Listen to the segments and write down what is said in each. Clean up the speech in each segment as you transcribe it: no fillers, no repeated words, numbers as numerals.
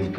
UK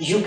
UK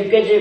UK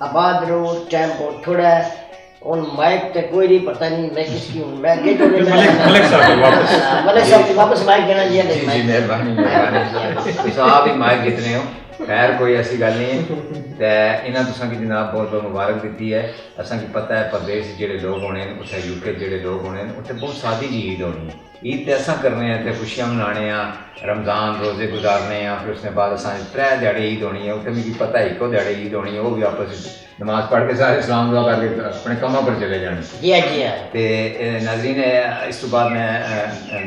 آباد road time بہت تھوڑا ہے ان مائک تے کوئی نہیں پتہ نہیں میں کس کی ہوں میں کہ تو ملک صاحب کو واپس مائک دینا جی جی مہربانی تو آپ ہی مائک جتنے ہو خیر کوئی ایسی گل نہیں ہے تو انہاں تساں کی جناب بہت بہت مبارک دیتی ہے اساں کی پتہ ہے پردیس جڑے لوگ ہونے اتنے یو کے جڑے لوگ ہونے اتنے بہت سادی جی عید ہونی ہے عید تے اساں کرنے ہیں تے خوشیاں منانے ہیں رمضان روزے گزارنے ہیں پھر اس نے بعد اساں 3 دیہڑے عید ہونی ہے اتنے مجھے پتہ ہے 1 دیہڑے عید ہونی ہے وہ بھی آپس نماز پڑھ کے سارے اسلام دعا کر کے اپنے کاموں پر چلے جانے جی ہاں جی ہاں تے ناظرین اس تو بعد میں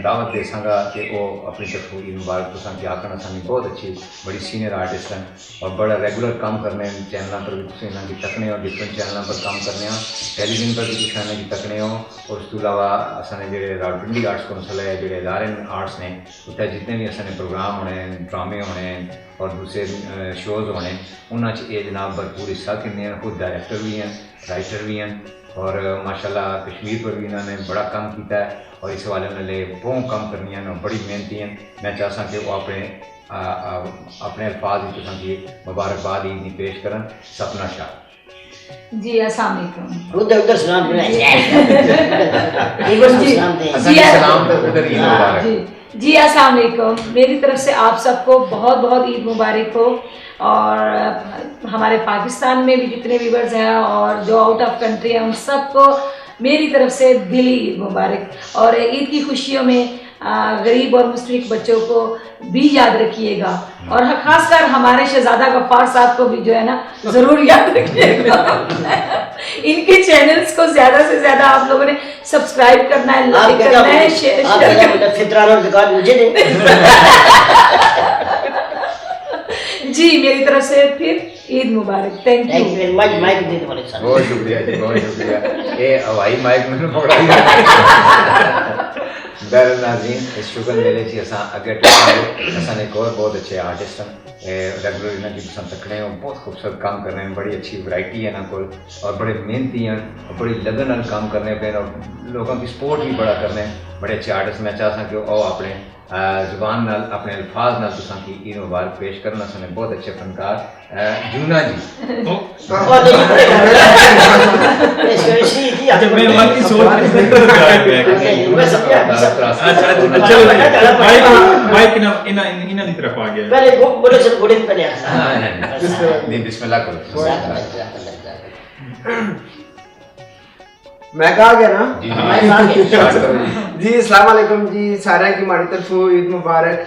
دعوت دے سانگا کہ وہ اپنی طرف عید مبارک تساں کی آکھنا سانی بہت اچھی بڑی سینئر آرٹسٹ ہیں اور بڑا ریگولر کام کرنے ہیں چینلوں پر بھی تسی انہاں کی تکنے ہو ڈفرینٹ چینلوں پر کام کرنے ہو ٹیلی ویژن پر بھی تسی انہاں کی تکنے ہو اور اس تو علاوہ اساں نے جڑے راولپنڈی آرٹس کونسل ہے جڑے ادارے آرٹس نے اتنے جتنے بھی اساں نے پروگرام ہونے ڈرامے ہونے اور دوسرے شوز ہونے انہاں چ یہ جناب بھرپور حصہ کنے ہیں خود ڈائریکٹر بھی ہیں رائٹر بھی ہیں اور ماشاءاللہ کشمیر پر بھی انہوں نے بڑا کام کیتا ہے اور اس حوالے میں بہت کام کرنی ہیں بڑی محنتی ہیں میں چاہتا کہ وہ اپنے الفاظ کی مبارکباد عید نہیں پیش کرن سپنا شاہ جی السلام علیکم ادھر ادھر سلام جی جی السلام علیکم میری طرف سے آپ سب کو بہت بہت عید مبارک ہو اور ہمارے پاکستان میں بھی جتنے ویورز ہیں اور جو آؤٹ آف کنٹری ہیں ان سب کو میری طرف سے دلی عید مبارک اور عید کی خوشیوں میں غریب اور مستحق بچوں کو بھی یاد رکھیے گا اور خاص کر ہمارے شہزادہ غفار صاحب کو بھی جو ہے نا ضرور یاد رکھیے گا ان کے چینلز کو زیادہ سے زیادہ آپ لوگوں نے سبسکرائب کرنا ہے لائک کرنا ہے شیئر جی میری طرف سے پھر عید مبارک تھینک یو بہت شکریہ جی بہت شکریہ یہ ہوائی مائک میں پکڑا بہر ناظرین اس شکر میلے چی اساں اگے اساں ایک اور بہت اچھے آرٹسٹ ہیں ریگولر انہاں کی تساں تکنے ہو بہت خوبصورت کام کر رہے ہیں بڑی اچھی ورائٹی ہے انہاں کول اور بڑے محنتی ہیں اور بڑی لگن نال کام کرنے پہ اور لوگوں کی سپورٹ بھی بڑا کرنے ہیں بڑے اچھے آرٹسٹ میں چاہتا کہ وہ اپنے زبان نال اپنے الفاظ نال تساں کی عید مبارک پیش کرنا سنے بہت اچھے فنکار جونا جی بسم اللہ کرو میں کہا گیا نا جی السلام علیکم جی سارے کی ماڑی طرف عید مبارک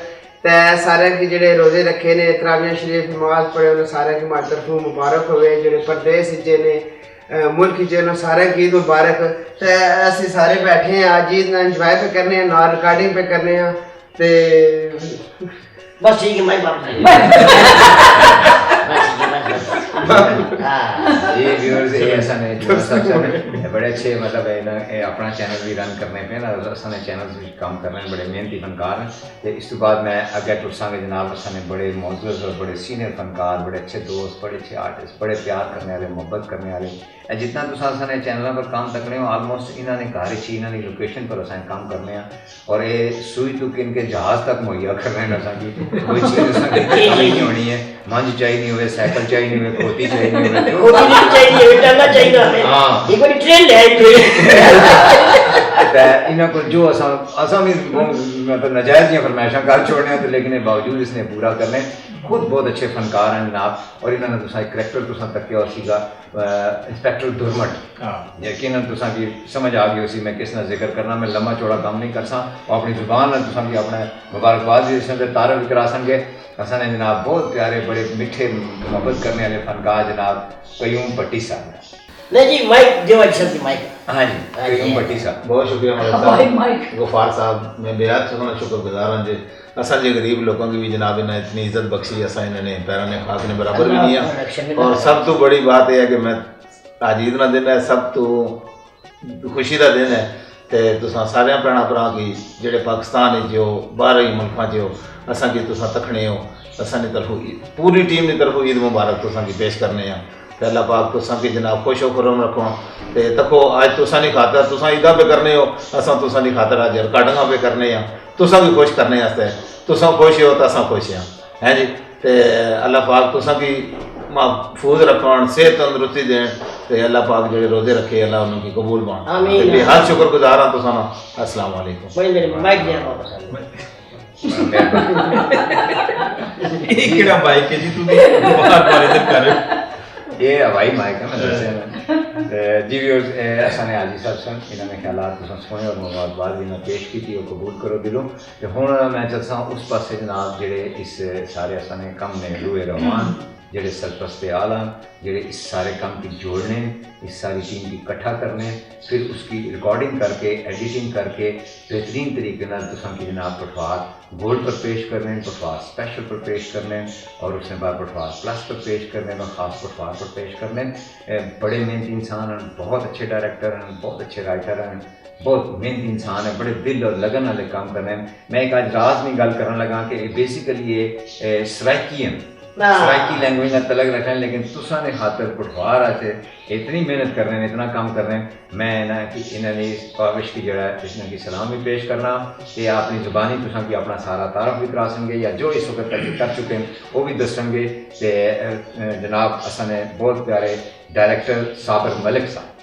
تے سارے کی جڑے روزے رکھے نے تراویح شریف نماز پڑھے انہوں سارے کی ماڑی طرف مبارک ہوئے جڑے پردیس جے نے ملک جے نے سارے کی عید مبارک تے ایسے سارے بیٹھے ہیں آج عید نہ انجوائے پہ کرنے ہیں نہ ریکارڈنگ پہ کرنے ہیں تے بس ٹھیک ہے میں یہ ویورز ایسا نے جو بڑے اچھے مطلب اپنا چینل بھی رن کرنے پہ نا اصل نے چینل بھی کام کرنے ہیں بڑے محنتی فنکار ہیں تو اس کے بعد میں اگے ٹرساں گے جناب اصل نے بڑے معزز اور بڑے سینئر فنکار بڑے اچھے دوست بڑے اچھے آرٹسٹ بڑے پیار کرنے والے محبت کرنے والے جتنا تو اصل نے چینلوں پر کام کرنے ہو آلموسٹ انہوں نے گھر ہی انہوں نے لوکیشن پر اصل کام کرنے ہیں اور یہ سوئی تک ان کے جہاز تک مہیا کرنے ہیں اصل کی کوئی چیز اصل نہیں ہونی ہے منج چاہیے نہیں ہوئے سائیکل چاہیے نہیں ہوئے کھوتی چاہیے نہیں ہوئے جو بھی مطلب نجائز یا فرمائشاں کر چھوڑنے ہیں لیکن باوجود اس نے پورا کرنے خود بہت اچھے فنکار ہیں جناب اور انہوں نے ایک کریکٹر تکیا اور سیگا انسپیکٹر درمٹ یقیناً کی سمجھ آ گئی اسی میں کس نہ ذکر کرنا میں لمبا چوڑا کام نہیں کر سا اور اپنی زبان بھی اپنا مبارکباد بھی اس نے تعارف بھی کرا سن گے اصل نے جناب بہت پیارے بڑے میٹھے محبت کرنے والے فنکار جناب قیوم بٹی صاحب نہیں جی مائک جو اچھا سی مائک ہاں جی قیوم بٹی صاحب بہت شکریہ غفار صاحب میں بیعت شکر گزار ہوں جی اصل جی غریب لوگوں کی بھی جناب نے اتنی عزت بخشی اصل انہوں نے پیروں نے خاک نے برابر بھی نہیں ہے اور سب تو بڑی بات یہ ہے کہ میں آج عید کا دن ہے سب تو خوشی کا دن ہے تو تساں سارے بھرا بھرا کی جڑے پاکستان جو باہر ملکوں جو اصل کی تساں تکھنے ہو اصل کی طرف پوری ٹیم کی طرف عید مبارک تساں کی پیش کرنے ہیں کہ اللہ پاک تساں کی جناب خوش و خرم رکھو تے تکو آج تساں نہیں خاطر تساں عیداں پہ کرنے ہو اساں تساں نہیں خاطر آج ریکارڈنگاں پہ کرنے ہیں تساں بھی خوش کرنے واسطے تساں خوش ہو تو اساں خوش ہیں جی تے اللہ پاک تساں کی محفوظ رکھن صحت تندرستی دین تے اللہ پاک جڑے روزے رکھے اللہ انہوں کی قبول بان آمین تے ہر شکر گزار ہاں تساں السلام علیکم بھائی میرے مائک دے واپس ایک کیڑا بائک ہے جی تو بہت بارے تے کر یہ ہوائی مائک ہے میں دسیا جی ویورز اساں نے حاجی صاحب سن انہوں نے خیالات تساں سنے اور مبارکباد بھی میں پیش کی وہ قبول کرو دلوں تے ہن میں چلساں اس پاسے جناب جڑے اس سارے اساں نے کم نے روئے روان جڑے سرپرست اعلیٰ جڑے اس سارے کام کی جوڑنے اس ساری ٹیم کی اکٹھا کرنے پھر اس کی ریکارڈنگ کر کے ایڈیٹنگ کر کے بہترین طریقے نال تساں کی جناب پٹھوار گولڈ پر پیش کرنے پٹھوار اسپیشل پر پیش کرنے اور اس نے بعد پٹھوار پلس پر پیش کرنے اور خاص پٹھوار پر پیش کرنے بڑے محنتی انسان ہیں بہت اچھے ڈائریکٹر ہیں بہت اچھے رائٹر ہیں بہت محنتی انسان ہیں بڑے دل اور لگن والے کام کرنے ہیں میں ایک آج راز نہیں گل کرنے لگا کہ بیسیکلی یہ سرائکی ہیں سرائکی لینگویج نہ تلگ رکھیں لیکن تساں نے خاطر پٹھوار آتے اتنی محنت کر رہے ہیں اتنا کام کر رہے ہیں میں نا کہ انہوں نے اس کاوش کی جڑا ہے اس نے کی سلام بھی پیش کرنا کہ اپنی زبانی تساں کی اپنا سارا تعارف بھی کرا سن گے یا جو اس وقت تک کر چکے ہیں وہ بھی دسن گے کہ جناب اساں نے بہت پیارے ڈائریکٹر صابر ملک صاحب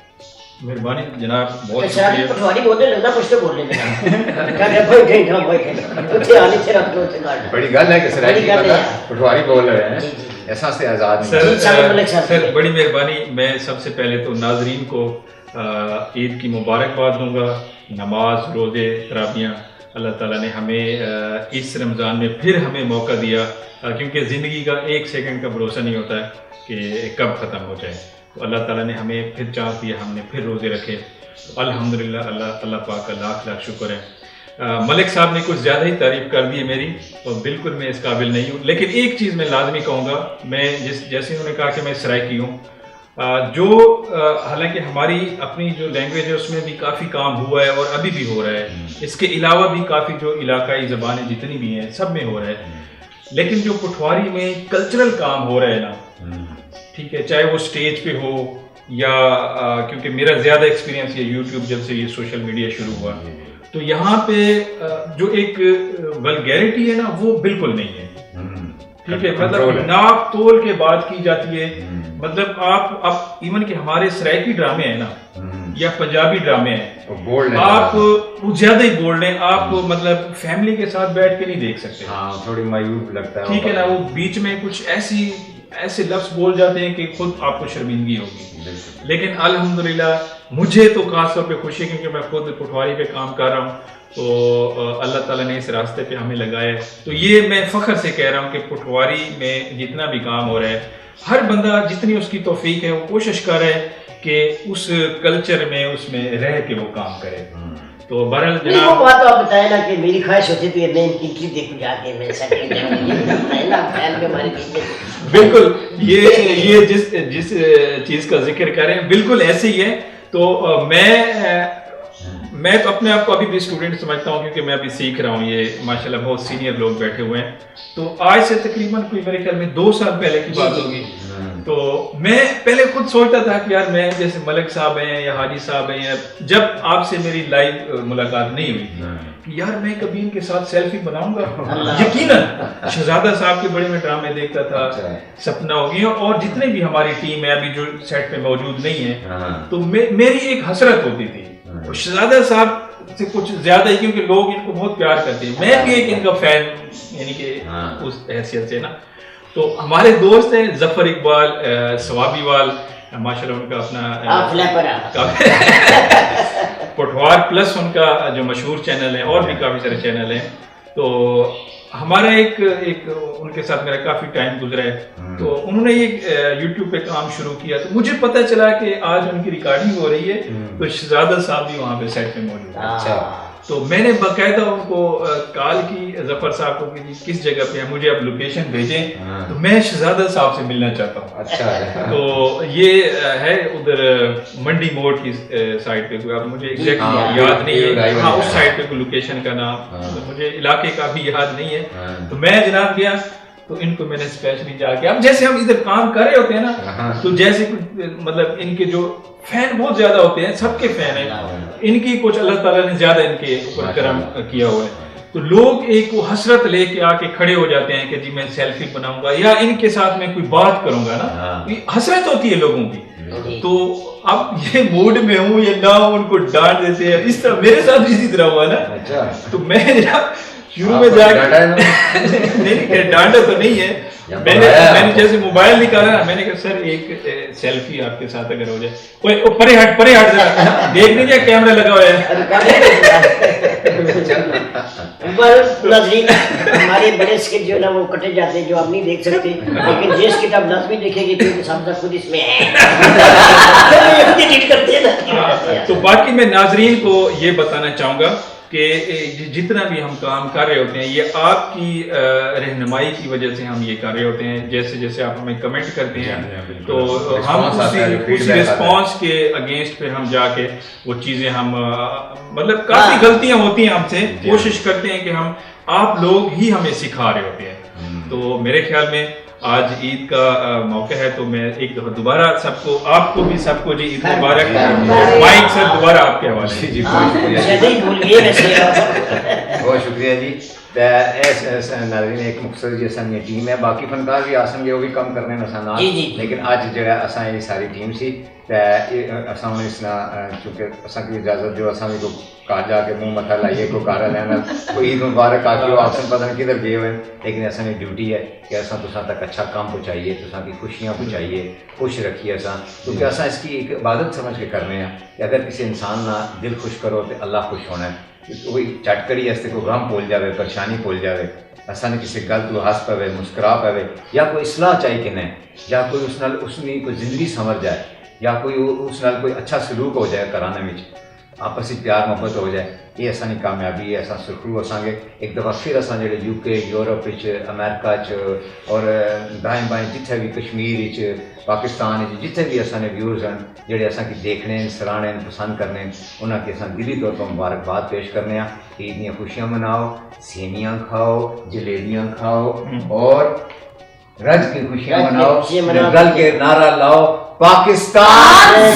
مہربانی جناب بہت اچھا شکریہ پٹھواری بولنے لگا کچھ تو بولنے لگا کہا بھائی ٹھیک ہے بھائی اتنے آنے سے رکھ دو اتنے گاڑی بڑی گل ہے کہ سرائکی پتہ پٹھواری بول رہے ہیں احساس سے آزاد نہیں سر بڑی مہربانی میں سب سے پہلے تو ناظرین کو عید کی مبارکباد دوں گا نماز روزے تراویحاں اللہ تعالیٰ نے ہمیں اس رمضان میں پھر ہمیں موقع دیا کیونکہ زندگی کا ایک سیکنڈ کا بھروسہ نہیں ہوتا ہے کہ کب ختم ہو جائے تو اللہ تعالیٰ نے ہمیں پھر چانس دیا ہم نے پھر روزے رکھے تو الحمدللہ اللہ پاک کا لاکھ لاکھ شکر ہے ملک صاحب نے کچھ زیادہ ہی تعریف کر دی ہے میری تو بالکل میں اس قابل نہیں ہوں لیکن ایک چیز میں لازمی کہوں گا میں جیسے انہوں نے کہا کہ میں سرائکی ہوں جو حالانکہ ہماری اپنی جو لینگویج ہے اس میں بھی کافی کام ہوا ہے اور ابھی بھی ہو رہا ہے اس کے علاوہ بھی کافی جو علاقائی زبانیں جتنی بھی ہیں سب میں ہو رہا ہے لیکن جو پٹھواری میں کلچرل کام ہو رہا ہے نا ٹھیک ہے چاہے وہ سٹیج پہ ہو یا کیونکہ میرا زیادہ ایکسپیرینس یہ یوٹیوب جب سے یہ سوشل میڈیا شروع ہوا تو یہاں پہ جو ایک ولگیرٹی ہے نا وہ بالکل نہیں ہے ٹھیک ہے مطلب ناپ تول کے بات کی جاتی ہے مطلب آپ اب ایون کہ ہمارے سرائکی ڈرامے ہیں نا یا پنجابی ڈرامے ہیں آپ زیادہ ہی بولڈ ہیں آپ مطلب فیملی کے ساتھ بیٹھ کے نہیں دیکھ سکتے تھوڑی مایوب لگتا ہے ٹھیک ہے نا وہ بیچ میں کچھ ایسے لفظ بول جاتے ہیں کہ خود آپ کو شرمندگی ہوگی لیکن الحمدللہ مجھے تو خاص طور پہ خوشی ہے کیونکہ میں خود پٹھواری پہ کام کر رہا ہوں تو اللہ تعالیٰ نے اس راستے پہ ہمیں لگایا ہے تو یہ میں فخر سے کہہ رہا ہوں کہ پٹھواری میں جتنا بھی کام ہو رہا ہے ہر بندہ جتنی اس کی توفیق ہے وہ کوشش کر رہا ہے کہ اس کلچر میں اس میں رہ کے وہ کام کرے تو بہرحال جناب وہ بات آپ بتائیں نا کہ میری خواہش ہوتی تھی میں ان کی دیکھوں جا کے میں سیکنڈ بالکل یہ جس چیز کا ذکر کریں بالکل ایسے ہی ہے تو میں تو اپنے آپ کو ابھی بھی اسٹوڈنٹ سمجھتا ہوں کیونکہ میں ابھی سیکھ رہا ہوں یہ ماشاءاللہ بہت سینئر لوگ بیٹھے ہوئے ہیں تو آج سے تقریباً کوئی میرے خیال میں 2 سال پہلے کی بات ہوگی تو میں پہلے خود سوچتا تھا کہ یار میں جیسے ملک صاحب ہیں یا حاجی صاحب ہیں یا جب آپ سے میری لائیو ملاقات نہیں ہوئی کہ یار میں کبھی ان کے ساتھ سیلفی بناؤں گا یقیناً شہزادہ صاحب کے بڑے میں ڈرامے دیکھتا تھا سپنا ہوگی اور جتنے بھی ہماری ٹیم ہے ابھی جو سیٹ پہ موجود نہیں ہے تو میری ایک حسرت ہوتی تھی شہزادہ صاحب سے کچھ زیادہ ہی کیونکہ لوگ ان کو بہت پیار کرتے ہیں میں بھی ایک ان کا فین یعنی کہ اس حیثیت سے نا تو ہمارے دوست ہیں ظفر اقبال ثوابی وال ماشاءاللہ ان کا اپنا پٹھوار پلس ان کا جو مشہور چینل ہے اور بھی کافی سارے چینل ہیں تو ہمارا ایک ان کے ساتھ میرا کافی ٹائم گزرا ہے تو انہوں نے ایک یوٹیوب پہ کام شروع کیا تو مجھے پتہ چلا کہ آج ان کی ریکارڈنگ ہو رہی ہے تو شہزادہ صاحب بھی وہاں پہ سیٹ پہ موجود ہیں تو میں نے باقاعدہ ان کو کال کی ظفر صاحب کو کہ کس جگہ پہ مجھے اب لوکیشن بھیجیں تو میں شہزادہ صاحب سے ملنا چاہتا ہوں اچھا تو یہ ہے ادھر منڈی موڑ کی سائڈ پہ کوئی مجھے ایگزیکٹ یاد نہیں ہے ہاں اس سائڈ پہ کوئی لوکیشن کا نام مجھے علاقے کا بھی یاد نہیں ہے تو میں جناب گیا تو ان کو میں نے اسپیشلی جا کے, اب جیسے ہم ادھر کام کر رہے ہوتے ہیں نا, تو جیسے مطلب ان کے جو فین بہت زیادہ ہوتے ہیں, سب کے فین ہیں, ان کی کچھ اللہ تعالیٰ نے زیادہ ان کے اوپر کرم کیا ہوا ہے, تو لوگ ایک وہ حسرت لے کے آ کے کھڑے ہو جاتے ہیں کہ جی میں سیلفی بناؤں گا یا ان کے ساتھ میں کوئی بات کروں گا نا, حسرت ہوتی ہے لوگوں کی. تو اب یہ موڈ میں ہوں یا نہ ہوں, ان کو ڈانٹ دیتے ہیں, اس طرح میرے ساتھ اسی طرح ہوا نا. تو میں شروع میں جا کے نہیں ڈانٹا تو نہیں ہے, میں نے جیسے موبائل نکالا نا, میں نے کہا سر ایک سیلفی آپ کے ساتھ اگر ہو جائے, کوئی پرے ہٹ ذرا دیکھ لیجیے کیمرہ لگا ہوا ہے. ناظرین ہمارے بڑے اسکٹ جو ہے نا وہ کٹے جاتے ہیں جو آپ نہیں دیکھ سکتے, لیکن جس کتاب لازمی دیکھیں گے کیونکہ سامنے خود اس میں ہے. تو باقی میں ناظرین کو یہ بتانا چاہوں گا کہ جتنا بھی ہم کام کر رہے ہوتے ہیں یہ آپ کی رہنمائی کی وجہ سے ہم یہ کر رہے ہوتے ہیں. جیسے جیسے آپ ہمیں کمنٹ کرتے ہیں تو ہم اسی رسپانس کے اگینسٹ پھر ہم جا کے وہ چیزیں ہم مطلب کافی غلطیاں ہوتی ہیں ہم سے, کوشش کرتے ہیں کہ ہم آپ لوگ ہی ہمیں سکھا رہے ہوتے ہیں. تو میرے خیال میں آج عید کا موقع ہے تو میں ایک دفعہ دوبارہ سب کو, آپ کو بھی سب کو جی عید مبارک. مائک سر دوبارہ آپ کے حوالے. جی بہت شکریہ جی. ناظرین ایک مختصر جی اصل یہ ٹیم ہے, باقی فنکار بھی آسن گے وہ بھی کم کرنے نسانات, لیکن اج جو ہے اساں یہ ساری ٹیم سی اساں اس طرح چونکہ اساں کی اجازت جو اساں بھی کو کہا جا کے منہ متھا لائیے کو کارا لینا کوئی عید مبارک آ کے آسن پتہ نہیں کدھر گئے ہوئے, لیکن اساں کی ڈیوٹی ہے کہ اساں تساں تک اچھا کام پہنچائیے, تساں کی خوشیاں پہنچائیے, خوش رکھیے اساں, کیونکہ اساں اس کی ایک عبادت سمجھ کے کرنے ہیں کہ اگر کسی انسان نہ دل خوش کرو تو اللہ خوش ہونا ہے. کوئی چٹ کری اس کو غم بھول جائے, پریشانی بھول جائے, اساں نے کسی گل تو ہس پوے, مسکرا پوے, یا کوئی اصلاح چاہیے کہ نہیں, یا کوئی اس نال اس نے کوئی زندگی سمجھ جائے, یا کوئی اس نال کوئی اچھا سلوک ہو جائے کرانے میں, آپسی پیار محبت ہو جائے, یہ اساں کامیابی ہے. اساں سرخرو اساں گے ایک دفعہ پھر اساں جڑے یو کے, یورپ امریکہ اور دائیں بائیں جتھے بھی کشمیر پاکستان جتھے بھی اساں نے ویورز ہیں جڑے اساں کی دیکھنے سرانے پسند کرنے, انہاں کے اساں دلی طور پر مبارکباد پیش کرنے ہیں. عید دیاں خوشیاں مناؤ, سیویاں کھاؤ, جلیبیاں کھاؤ اور رج کی خوشیاں مناؤ, رل کے نعرہ لاؤ, پاکستان